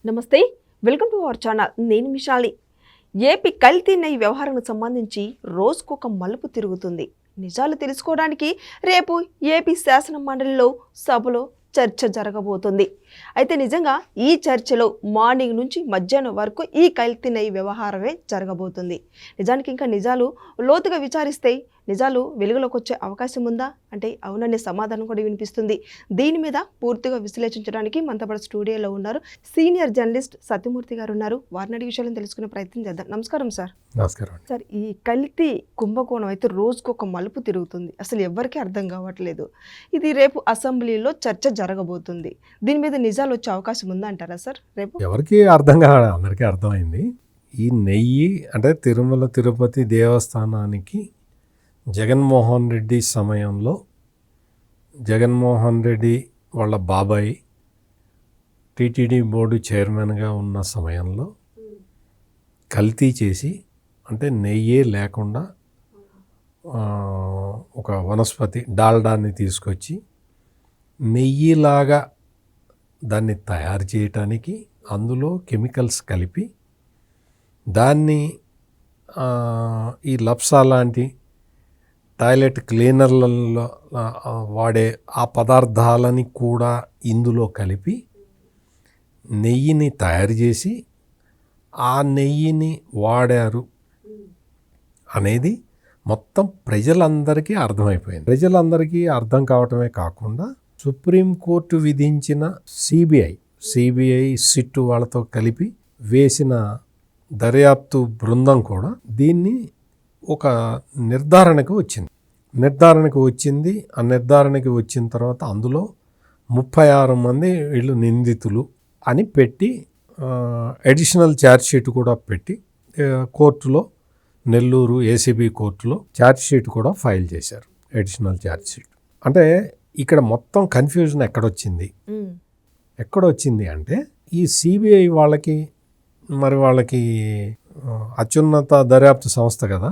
నమస్తే, welcome to our channel. నేను మిషాలి. AP కల్తీ నెయ్యి వ్యవహారానికి సంబంధించి రోజుకొక మలుపు తిరుగుతుంది. నిజాలు తెలుసుకోవడానికి రేపు ఏపీ శాసన మండలిలో సభలో చర్చ జరగబోతుంది. అయితే నిజంగా ఈ చర్చలో మార్నింగ్ నుంచి మధ్యాహ్నం వరకు ఈ కల్తీ నెయ్యి వ్యవహారమే జరగబోతుంది. నిజానికి ఇంకా నిజాలు లోతుగా విచారిస్తే నిజాలు వెలుగులోకి వచ్చే అవకాశం ఉందా అంటే అవుననే సమాధానం కూడా వినిపిస్తుంది. దీని మీద పూర్తిగా విశ్లేషించడానికి మనతో పాటు స్టూడియోలో ఉన్నారు సీనియర్ జర్నలిస్ట్ సత్యమూర్తి గారు ఉన్నారు. వారిని అడిగే విషయాలను తెలుసుకునే ప్రయత్నం చేద్దాం. నమస్కారం సార్. నమస్కారం సార్, ఈ కల్తీ కుంభకోణం అయితే రోజుకొక మలుపు తిరుగుతుంది. అసలు ఎవరికీ అర్థం కావట్లేదు. ఇది రేపు అసెంబ్లీలో చర్చ జరగబోతుంది. దీని మీద నిజాలు వచ్చే అవకాశం ఉందా అంటారా సార్? రేపు ఎవరికి అర్థం కాదు, అందరికీ అర్థమైంది. ఈ నెయ్యి అంటే తిరుమల తిరుపతి దేవస్థానానికి జగన్మోహన్ రెడ్డి సమయంలో జగన్మోహన్ రెడ్డి వాళ్ళ బాబాయ్ టీటీడీ బోర్డు చైర్మన్గా ఉన్న సమయంలో కల్తీ చేసి అంటే నెయ్యే లేకుండా ఒక వనస్పతి డాల్డాన్ని తీసుకొచ్చి నెయ్యిలాగా దాన్ని తయారు చేయటానికి అందులో కెమికల్స్ కలిపి దాన్ని ఈ లప్సా లాంటి టాయిలెట్ క్లీనర్లలో వాడే ఆ పదార్థాలని కూడా ఇందులో కలిపి నెయ్యిని తయారు చేసి ఆ నెయ్యిని వాడారు అనేది మొత్తం ప్రజలందరికీ అర్థమైపోయింది. ప్రజలందరికీ అర్థం కావటమే కాకుండా సుప్రీంకోర్టు విధించిన సిబిఐ సిట్టు వాళ్ళతో కలిపి వేసిన దర్యాప్తు బృందం కూడా దీన్ని ఒక నిర్ధారణకు వచ్చింది. ఆ నిర్ధారణకి వచ్చిన తర్వాత అందులో 36 మంది వీళ్ళు నిందితులు అని పెట్టి అడిషనల్ ఛార్జ్షీట్ కూడా పెట్టి కోర్టులో నెల్లూరు ఏసీబీ కోర్టులో ఛార్జ్షీట్ కూడా ఫైల్ చేశారు. అడిషనల్ ఛార్జ్షీట్ అంటే ఇక్కడ మొత్తం కన్ఫ్యూజన్ ఎక్కడొచ్చింది అంటే ఈ సిబిఐ వాళ్ళకి అత్యున్నత దర్యాప్తు సంస్థ కదా,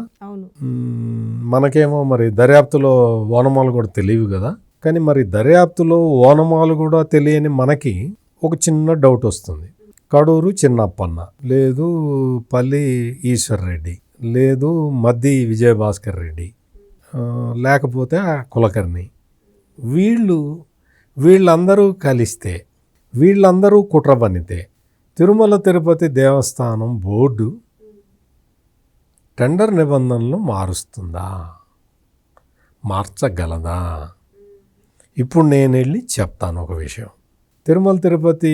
మనకేమో మరి దర్యాప్తులో ఓనమాలు కూడా తెలియవు కదా. కానీ మరి దర్యాప్తులో ఓనమాలు కూడా తెలియని మనకి ఒక చిన్న డౌట్ వస్తుంది. కడూరు చిన్నప్పన్న లేదు, పల్లి ఈశ్వర్ రెడ్డి లేదు, మద్ది విజయభాస్కర్ రెడ్డి లేకపోతే కులకర్ణి, వీళ్ళందరూ కలిస్తే వీళ్ళందరూ కుట్ర పన్నితే తిరుమల తిరుపతి దేవస్థానం బోర్డు టెండర్ నిబంధనలు మార్చగలదా? ఇప్పుడు నేను వెళ్ళి చెప్తాను ఒక విషయం. తిరుమల తిరుపతి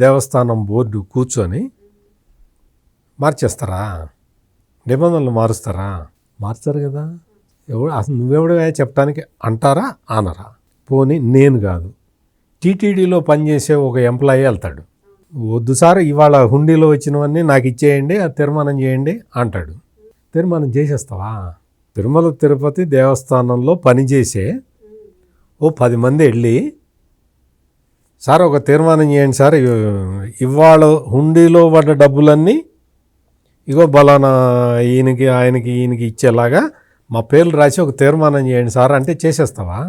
దేవస్థానం బోర్డు కూర్చొని మార్చేస్తారా? నిబంధనలు మారుస్తారా? మార్చరు కదా. అసలు నువ్వెవడమే చెప్పడానికి అంటారా అనరా? పోనీ నేను కాదు, టీటీడీలో పనిచేసే ఒక ఎంప్లాయీ వెళ్తాడు, వద్దు సార్ ఇవాళ హుండీలో వచ్చినవన్నీ నాకు ఇచ్చేయండి, అది తీర్మానం చేయండి అంటాడు. తీర్మానం చేసేస్తావా? తిరుమల తిరుపతి దేవస్థానంలో పనిచేసే ఓ 10 మంది వెళ్ళి సార్ ఒక తీర్మానం చేయండి సార్, ఇవాళ హుండీలో పడ్డ డబ్బులన్నీ ఇగో బలానా ఈయనకి ఇచ్చేలాగా మా పేర్లు రాసి ఒక తీర్మానం చేయండి సార్ అంటే చేసేస్తావా?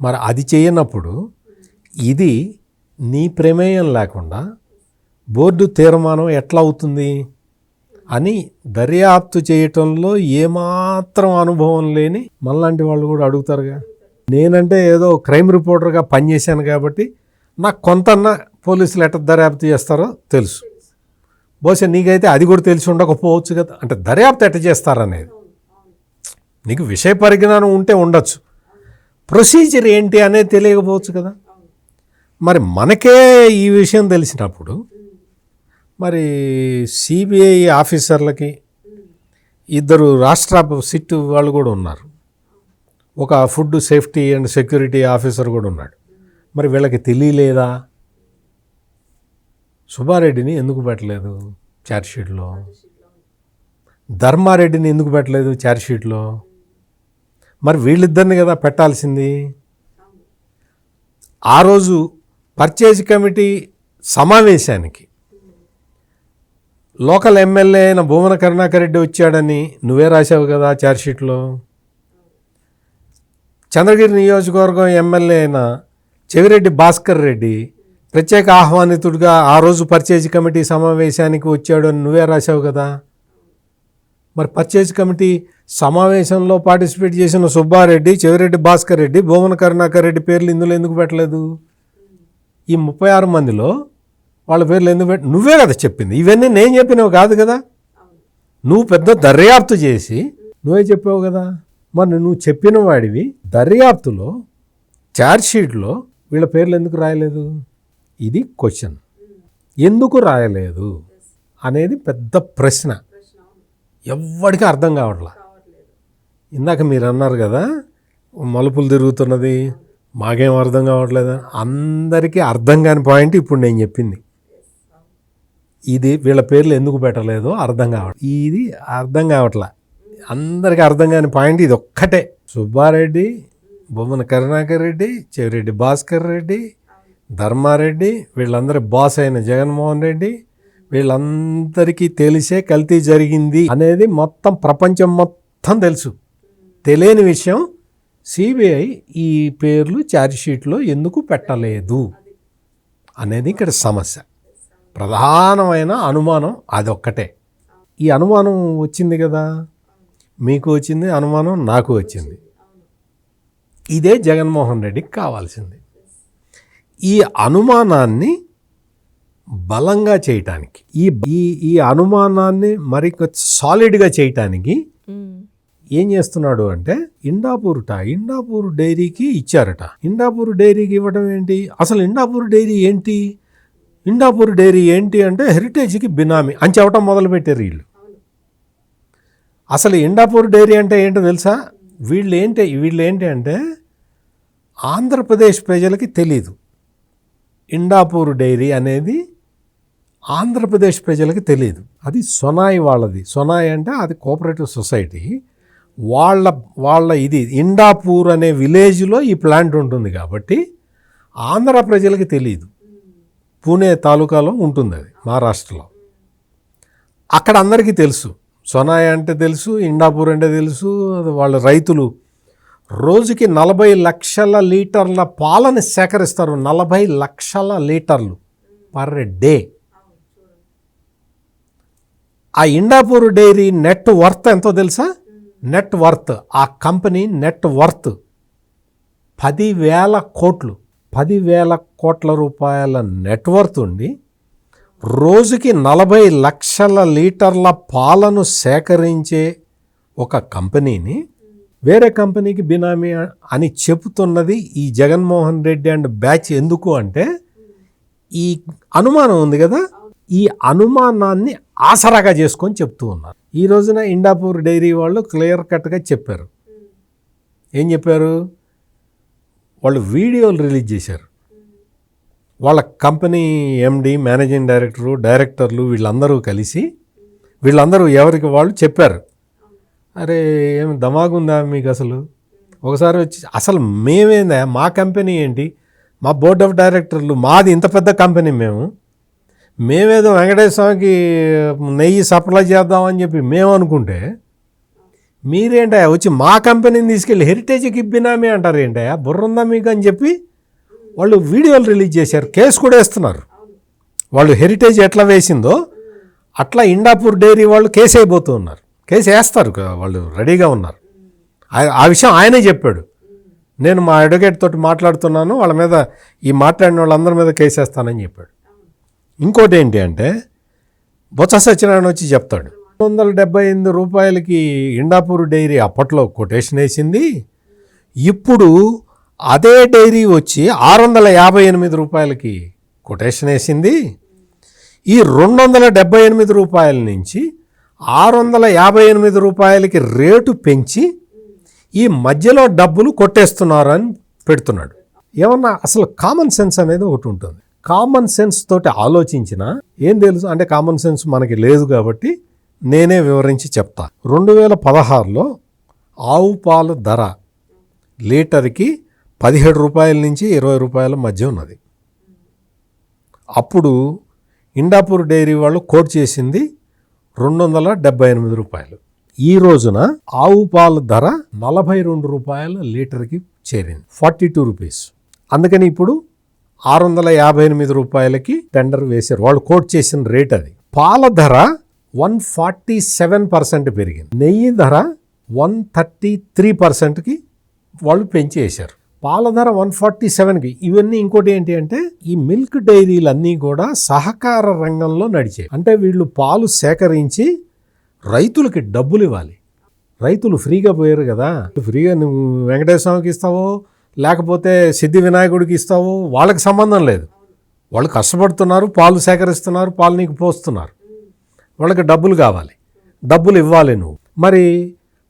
మరి అది చేయనప్పుడు ఇది నీ ప్రమేయం లేకుండా బోర్డు తీర్మానం ఎట్లా అవుతుంది అని దర్యాప్తు చేయటంలో ఏమాత్రం అనుభవం లేని మనలాంటి వాళ్ళు కూడా అడుగుతారుగా. నేనంటే ఏదో క్రైమ్ రిపోర్టర్గా పనిచేశాను కాబట్టి నాకు కొంతన్నా పోలీసులు ఎట్లా దర్యాప్తు చేస్తారో తెలుసు. బహుశా నీకైతే అది కూడా తెలిసి ఉండకపోవచ్చు కదా. అంటే దర్యాప్తు ఎట్లా చేస్తారనేది నీకు విషయ పరిజ్ఞానం ఉంటే ఉండొచ్చు, ప్రొసీజర్ ఏంటి అనేది తెలియకపోవచ్చు కదా. మరి మనకే ఈ విషయం తెలిసినప్పుడు మరి సిబిఐ ఆఫీసర్లకి 2 రాష్ట్ర సిట్ వాళ్ళు కూడా ఉన్నారు, ఒక food safety and security officer కూడా ఉన్నాడు. మరి వీళ్ళకి తెలియలేదా? సుబ్బారెడ్డిని ఎందుకు పెట్టలేదు ఛార్జ్షీట్లో? ధర్మారెడ్డిని ఎందుకు పెట్టలేదు ఛార్జ్షీట్లో? మరి వీళ్ళిద్దరిని కదా పెట్టాల్సింది. ఆ రోజు పర్చేజ్ కమిటీ సమావేశానికి లోకల్ ఎమ్మెల్యే అయిన భూమన కరుణాకర్ రెడ్డి వచ్చాడని నువ్వే రాశావు కదా ఛార్జ్షీట్లో. చంద్రగిరి నియోజకవర్గం ఎమ్మెల్యే అయిన చెవిరెడ్డి భాస్కర్ రెడ్డి ప్రత్యేక ఆహ్వానితుడిగా ఆ రోజు పర్చేజ్ కమిటీ సమావేశానికి వచ్చాడు అని నువ్వే రాశావు కదా. మరి పర్చేజ్ కమిటీ సమావేశంలో పార్టిసిపేట్ చేసిన సుబ్బారెడ్డి, చెవిరెడ్డి భాస్కర్ రెడ్డి, భూమన కరుణాకర్ రెడ్డి పేర్లు ఇందులో ఎందుకు పెట్టలేదు? ఈ 36 మందిలో వాళ్ళ పేర్లు ఎందుకు నువ్వే కదా చెప్పింది. ఇవన్నీ నేను చెప్పినవి కాదు కదా. నువ్వు పెద్ద దర్యాప్తు చేసి నువ్వే చెప్పావు కదా. మరి నువ్వు చెప్పిన వాడివి దర్యాప్తులో ఛార్జ్షీట్లో వీళ్ళ పేర్లు ఎందుకు రాయలేదు? ఇది క్వశ్చన్. ఎందుకు రాయలేదు అనేది పెద్ద ప్రశ్న. ఎవ్వడికి అర్థం కావట్లా. ఇందాక మీరు అన్నారు కదా మలుపులు తిరుగుతున్నది, మాకేం అర్థం కావట్లేదు. అందరికీ అర్థం కాని పాయింట్ ఇప్పుడు నేను చెప్పింది. ఇది వీళ్ళ పేర్లు ఎందుకు పెట్టలేదో అర్థం కావట్లేదు. ఇది అర్థం కావట్లా. అందరికీ అర్థం కాని పాయింట్ ఇది ఒక్కటే. సుబ్బారెడ్డి, బొమ్మన కరుణాకర్ రెడ్డి, చెవిరెడ్డి భాస్కర్ రెడ్డి, ధర్మారెడ్డి, వీళ్ళందరి బాస్ అయిన జగన్మోహన్ రెడ్డి, వీళ్ళందరికీ తెలిసే కల్తీ జరిగింది అనేది మొత్తం ప్రపంచం మొత్తం తెలుసు. తెలియని విషయం సిబిఐ ఈ పేర్లు ఛార్జ్షీట్లో ఎందుకు పెట్టలేదు అనేది ఇక్కడ సమస్య. ప్రధానమైన అనుమానం అదొక్కటే. ఈ అనుమానం వచ్చింది కదా, మీకు వచ్చింది అనుమానం, నాకు వచ్చింది. ఇదే జగన్మోహన్ రెడ్డికి కావాల్సింది. ఈ అనుమానాన్ని బలంగా చేయటానికి, ఈ అనుమానాన్ని మరి సాలిడ్గా చేయటానికి ఏం చేస్తున్నాడు అంటే ఇండాపూర్ డైరీకి ఇచ్చారట. ఇండాపూర్ డైరీకి ఇవ్వడం ఏంటి? అసలు ఇండాపూర్ డైరీ ఏంటి? ఇండాపూర్ డైరీ ఏంటి అంటే హెరిటేజ్కి బినామీ అని చెప్పడం మొదలుపెట్టారు వీళ్ళు. అసలు ఇండాపూర్ డైరీ అంటే ఏంటో తెలుసా? వీళ్ళు ఏంటి అంటే ఆంధ్రప్రదేశ్ ప్రజలకి తెలీదు. ఇండాపూర్ డైరీ అనేది ఆంధ్రప్రదేశ్ ప్రజలకి తెలియదు. అది సొనాయి వాళ్ళది. సొనాయి అంటే అది కోఆపరేటివ్ సొసైటీ వాళ్ళ ఇది ఇండాపూర్ అనే విలేజ్లో ఈ ప్లాంట్ ఉంటుంది కాబట్టి ఆంధ్ర ప్రజలకి తెలియదు. పూణే తాలూకాలో ఉంటుంది అది, మహారాష్ట్రలో. అక్కడ అందరికీ తెలుసు. సొనాయి అంటే తెలుసు, ఇండాపూర్ అంటే తెలుసు. వాళ్ళ రైతులు రోజుకి 40 లక్షల లీటర్ల పాలను సేకరిస్తారు. 40 లక్షల లీటర్లు పర్ డే. ఆ ఇండాపూర్ డైరీ నెట్ వర్త్ ఎంతో తెలుసా? నెట్ వర్త్, ఆ కంపెనీ నెట్ వర్త్ 10,000 కోట్లు. 10,000 కోట్ల రూపాయల నెట్వర్త్ ఉండి రోజుకి 40 లక్షల లీటర్ల పాలను సేకరించే ఒక కంపెనీని వేరే కంపెనీకి బినామీ అని చెబుతున్నది ఈ జగన్మోహన్ రెడ్డి అండ్ బ్యాచ్. ఎందుకు అంటే ఈ అనుమానం ఉంది కదా, ఈ అనుమానాన్ని ఆసరాగా చేసుకొని చెప్తూ ఉన్నారు. ఈ రోజున ఇండాపూర్ డైరీ వాళ్ళు క్లియర్ కట్గా చెప్పారు. ఏం చెప్పారు? వాళ్ళు వీడియోలు రిలీజ్ చేశారు. వాళ్ళ కంపెనీ ఎండి, మేనేజింగ్ డైరెక్టర్లు వీళ్ళందరూ కలిసి వీళ్ళందరూ ఎవరికి వాళ్ళు చెప్పారు, అరే ఏం దమాగుందా మీకు? అసలు ఒకసారి వచ్చి అసలు మేమేందా, మా కంపెనీ ఏంటి, మా బోర్డ్ ఆఫ్ డైరెక్టర్లు, మాది ఇంత పెద్ద కంపెనీ, మేమేదో వెంకటేశ్వర స్వామికి నెయ్యి సప్లై చేద్దామని చెప్పి మేము అనుకుంటే మీరేంటయా వచ్చి మా కంపెనీని తీసుకెళ్ళి హెరిటేజ్కి బినామీ అంటారు ఏంటయా, బుర్రుందా మీకు అని చెప్పి వాళ్ళు వీడియోలు రిలీజ్ చేశారు. కేసు కూడా వేస్తున్నారు. వాళ్ళు హెరిటేజ్ ఎట్లా వేసిందో అట్లా ఇండాపూర్ డైరీ వాళ్ళు కేసు అయిపోతూ ఉన్నారు. కేసు వేస్తారు, వాళ్ళు రెడీగా ఉన్నారు. ఆ విషయం ఆయనే చెప్పాడు. నేను మా అడ్వకేట్ తోటి మాట్లాడుతున్నాను, వాళ్ళ మీద ఈ మాట్లాడిన వాళ్ళందరి మీద కేసు వేస్తానని చెప్పాడు. ఇంకోటి ఏంటి అంటే బొత్స సత్యనారాయణ వచ్చి చెప్తాడు, 278 రూపాయలకి ఇండాపూర్ డైరీ అప్పట్లో కొటేషన్ వేసింది, ఇప్పుడు అదే డైరీ వచ్చి 658 రూపాయలకి కొటేషన్ వేసింది. ఈ 278 రూపాయల నుంచి 658 రూపాయలకి రేటు పెంచి ఈ మధ్యలో డబ్బులు కొట్టేస్తున్నారు అని పెడుతున్నాడు. ఏమన్నా అసలు కామన్ సెన్స్ అనేది ఒకటి ఉంటుంది. కామన్ సెన్స్ తోటి ఆలోచించినా ఏం తెలుసు అంటే కామన్ సెన్స్ మనకి లేదు కాబట్టి నేనే వివరించి చెప్తా. 2016లో ఆవు పాలు ధర లీటర్కి 17 రూపాయల నుంచి 20 రూపాయల మధ్య ఉన్నది. అప్పుడు ఇండాపూర్ డైరీ వాళ్ళు కోట్ చేసింది 278 రూపాయలు. ఈ రోజున ఆవు పాలు ధర 42 రూపాయల లీటర్కి చేరింది, 42 రూపీస్. అందుకని ఇప్పుడు రూపాయలకి టెండర్ వేశారు. వాళ్ళు కోట్ చేసిన రేట్ అది. పాల ధర 147% పెరిగింది. నెయ్యి ధర 133%కి వాళ్ళు పెంచేశారు. పాల ధర 147కి. ఇవన్నీ ఇంకోటి ఏంటి అంటే ఈ మిల్క్ డైరీలన్నీ కూడా సహకార రంగంలో నడిచాయి. అంటే వీళ్ళు పాలు సేకరించి రైతులకి డబ్బులు ఇవ్వాలి. రైతులు ఫ్రీగా పోయారు కదా, ఫ్రీగా నువ్వు వెంకటేశ్వర స్వామికి ఇస్తావో లేకపోతే సిద్ధి వినాయకుడికి ఇస్తావో వాళ్ళకి సంబంధం లేదు. వాళ్ళు కష్టపడుతున్నారు, పాలు సేకరిస్తున్నారు, పాలు నీకు పోస్తున్నారు, వాళ్ళకి డబ్బులు కావాలి, డబ్బులు ఇవ్వాలి నువ్వు. మరి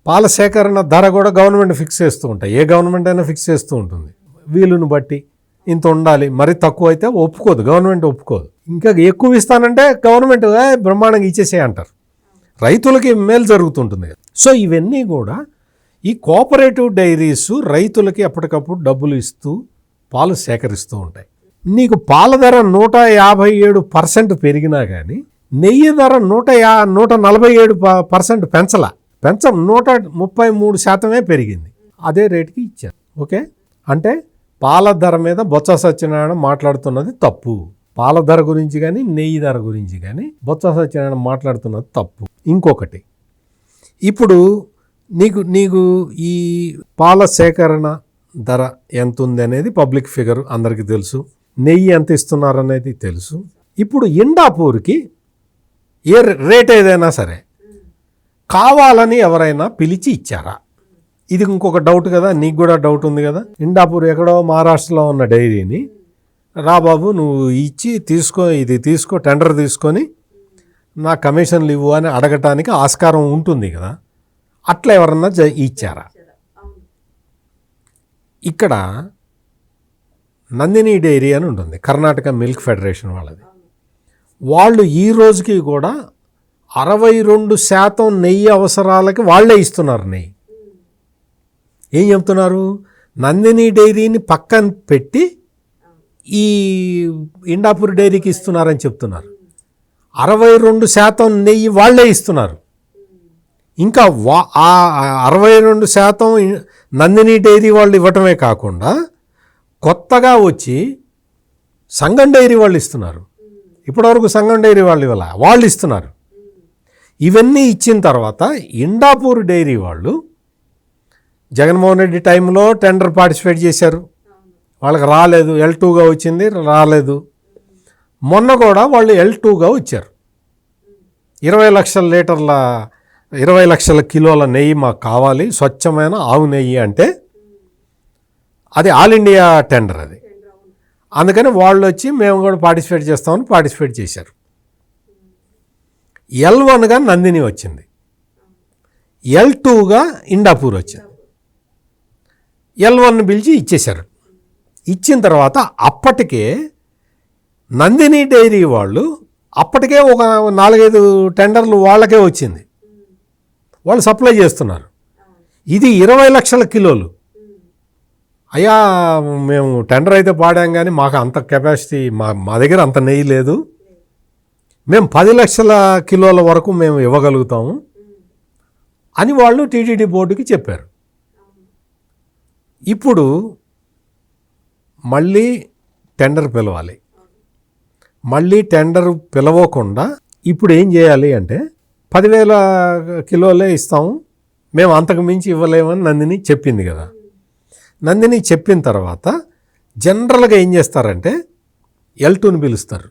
పాల సేకరణ ధర కూడా గవర్నమెంట్ ఫిక్స్ చేస్తూ ఉంటాయి. ఏ గవర్నమెంట్ అయినా ఫిక్స్ చేస్తూ ఉంటుంది. వీలుని బట్టి ఇంత ఉండాలి, మరి తక్కువ అయితే ఒప్పుకోదు, గవర్నమెంట్ ఒప్పుకోదు. ఇంకా ఎక్కువ ఇస్తానంటే గవర్నమెంట్ బ్రహ్మాండంగా ఇచ్చేసే అంటారు. రైతులకి మేలు జరుగుతుంటుంది. సో ఇవన్నీ కూడా ఈ కోఆపరేటివ్ డైరీస్ రైతులకి ఎప్పటికప్పుడు డబ్బులు ఇస్తూ పాలు సేకరిస్తూ ఉంటాయి. నీకు పాల ధర 157% పెరిగినా కానీ నెయ్యి ధర 147% పెంచల. 133% పెరిగింది. అదే రేటుకి ఇచ్చారు. ఓకే, అంటే పాల ధర మీద బొత్స సత్యనారాయణ మాట్లాడుతున్నది తప్పు. పాల ధర గురించి కానీ నెయ్యి ధర గురించి కానీ బొత్స సత్యనారాయణ మాట్లాడుతున్నది తప్పు. ఇంకొకటి, ఇప్పుడు నీకు ఈ పాల సేకరణ ధర ఎంత ఉంది అనేది పబ్లిక్ ఫిగర్ అందరికీ తెలుసు. నెయ్యి ఎంత ఇస్తున్నారు అనేది తెలుసు. ఇప్పుడు ఇండాపూర్కి ఏ రేట్ ఏదైనా సరే కావాలని ఎవరైనా పిలిచి ఇచ్చారా? ఇది ఇంకొక డౌట్ కదా, నీకు కూడా డౌట్ ఉంది కదా. ఇండాపూర్ ఎక్కడో మహారాష్ట్రలో ఉన్న డైరీని రా బాబు నువ్వు ఇచ్చి తీసుకో టెండర్ తీసుకొని నా కమిషన్లు ఇవ్వు అని అడగటానికి ఆస్కారం ఉంటుంది కదా. అట్లా ఎవరన్నా ఇచ్చారా? ఇక్కడ నందిని డైరీ అని ఉంటుంది, కర్ణాటక మిల్క్ ఫెడరేషన్ వాళ్ళది. వాళ్ళు ఈ రోజుకి కూడా 62% నెయ్యి అవసరాలకి వాళ్ళే ఇస్తున్నారు నెయ్యి. ఏం చెప్తున్నారు? నందిని డైరీని పక్కన పెట్టి ఈ ఇండాపూర్ డైరీకి ఇస్తున్నారని చెప్తున్నారు. 62% నెయ్యి వాళ్ళే ఇస్తున్నారు. ఇంకా 62% నందిని డైరీ వాళ్ళు ఇవ్వటమే కాకుండా కొత్తగా వచ్చి సంగం డైరీ వాళ్ళు ఇస్తున్నారు. ఇప్పటివరకు సంగం డైరీ వాళ్ళు ఇస్తున్నారు. ఇవన్నీ ఇచ్చిన తర్వాత ఇండాపూర్ డైరీ వాళ్ళు జగన్మోహన్ రెడ్డి టైంలో టెండర్ పార్టిసిపేట్ చేశారు, వాళ్ళకి రాలేదు. L2గా వచ్చింది, రాలేదు. మొన్న కూడా వాళ్ళు L2గా వచ్చారు. 20 లక్షల కిలోల నెయ్యి మాకు కావాలి, స్వచ్ఛమైన ఆవు నెయ్యి అంటే అది ఆల్ ఇండియా టెండర్ అది. అందుకని వాళ్ళు వచ్చి మేము కూడా పార్టిసిపేట్ చేస్తామని పార్టిసిపేట్ చేశారు. L1గా నందిని వచ్చింది, L2గా ఇండాపూర్ వచ్చింది. L1 పిలిచి ఇచ్చేశారు. ఇచ్చిన తర్వాత అప్పటికే నందిని డైరీ వాళ్ళు అప్పటికే ఒక 4-5 టెండర్లు వాళ్ళకే వచ్చింది, వాళ్ళు సప్లై చేస్తున్నారు. ఇది 20 లక్షల కిలోలు. అయ్యా మేము టెండర్ అయితే పాడాం కానీ మాకు అంత కెపాసిటీ మా దగ్గర అంత నెయ్యి లేదు, మేము 10 లక్షల కిలోల వరకు మేము ఇవ్వగలుగుతాము అని వాళ్ళు టీటీడీ బోర్డుకి చెప్పారు. ఇప్పుడు మళ్ళీ టెండర్ పిలవాలి. మళ్ళీ టెండర్ పిలవకుండా ఇప్పుడు ఏం చేయాలి అంటే 10,000 కిలోలే ఇస్తాము, మేము అంతకు మించి ఇవ్వలేమని నందిని చెప్పింది కదా. నందిని చెప్పిన తర్వాత జనరల్గా ఏం చేస్తారంటే L2ని పిలుస్తారు.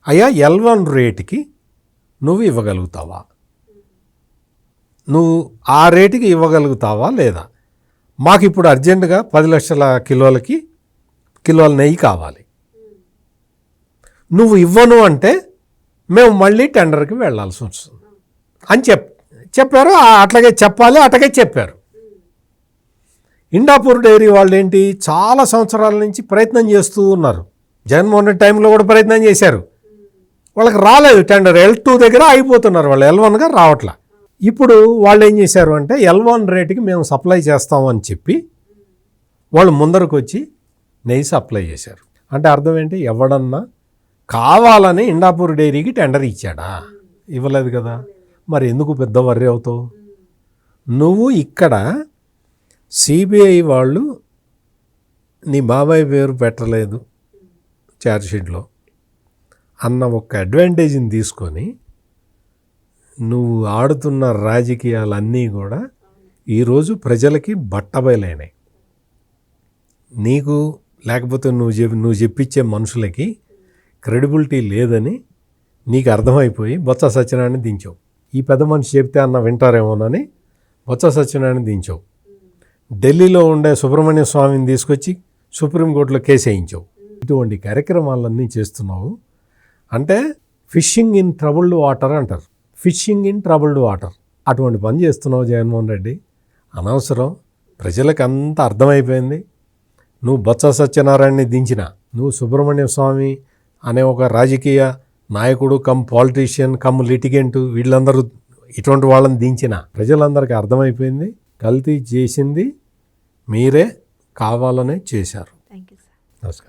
అయ్యా L1 రేటుకి నువ్వు ఇవ్వగలుగుతావా, నువ్వు ఆ రేటుకి ఇవ్వగలుగుతావా లేదా, మాకు ఇప్పుడు అర్జెంటుగా 10 లక్షల కిలోల నెయ్యి కావాలి, నువ్వు ఇవ్వను అంటే మేము మళ్ళీ టెండర్కి వెళ్ళాల్సి వస్తుంది అని చెప్పారు. అట్లాగే చెప్పాలి, అట్లాగే చెప్పారు. ఇండాపూర్ డైరీ వాళ్ళు ఏంటి చాలా సంవత్సరాల నుంచి ప్రయత్నం చేస్తూ ఉన్నారు. జగన్మోహన్ రెడ్డి టైంలో కూడా ప్రయత్నం చేశారు, వాళ్ళకి రాలేదు టెండర్. L2 దగ్గర అయిపోతున్నారు వాళ్ళు, L1గా రావట్లా. ఇప్పుడు వాళ్ళు ఏం చేశారు అంటే L1 రేటుకి మేము సప్లై చేస్తామని చెప్పి వాళ్ళు ముందరకు వచ్చి నెయ్యి సప్లై చేశారు. అంటే అర్థం ఏంటి? ఎవడన్నా కావాలని ఇండాపూర్ డైరీకి టెండర్ ఇచ్చాడా? ఇవ్వలేదు కదా. మరి ఎందుకు పెద్ద వర్రీ అవుతావు నువ్వు? ఇక్కడ సిబిఐ వాళ్ళు నీ బాబాయ్ పేరు పెట్టలేదు ఛార్జ్షీట్లో అన్న ఒక అడ్వాంటేజ్ని తీసుకొని నువ్వు ఆడుతున్న రాజకీయాలన్నీ కూడా ఈరోజు ప్రజలకి బట్టబయలైనాయి. నీకు లేకపోతే నువ్వు చెప్పించే మనుషులకి క్రెడిబిలిటీ లేదని నీకు అర్థమైపోయి బొత్స సత్యనారాయణ దించావు. ఈ పెద్ద మనిషి చెప్తే అన్న వింటారేమోనని బొత్స సత్యనారాయణ దించావు. ఢిల్లీలో ఉండే సుబ్రహ్మణ్య స్వామిని తీసుకొచ్చి సుప్రీంకోర్టులో కేసు వేయించావు. ఇటువంటి కార్యక్రమాలన్నీ చేస్తున్నావు. అంటే ఫిషింగ్ ఇన్ ట్రబుల్డ్ వాటర్ అంటారు. ఫిషింగ్ ఇన్ ట్రబుల్డ్ వాటర్ అటువంటి పని చేస్తున్నావు జగన్మోహన్ రెడ్డి. అనవసరం. ప్రజలకు అంత అర్థమైపోయింది. నువ్వు బొత్స సత్యనారాయణని దించిన, నువ్వు సుబ్రహ్మణ్య స్వామి అనే ఒక రాజకీయ నాయకుడు కమ్ పాలిటీషియన్ కమ్ లిటిగెంట్ వీళ్ళందరూ ఇటువంటి వాళ్ళని దించిన ప్రజలందరికీ అర్థమైపోయింది. కల్తీ చేసింది మీరే, కావాలనే చేశారు. Thank you sir. నమస్కారం.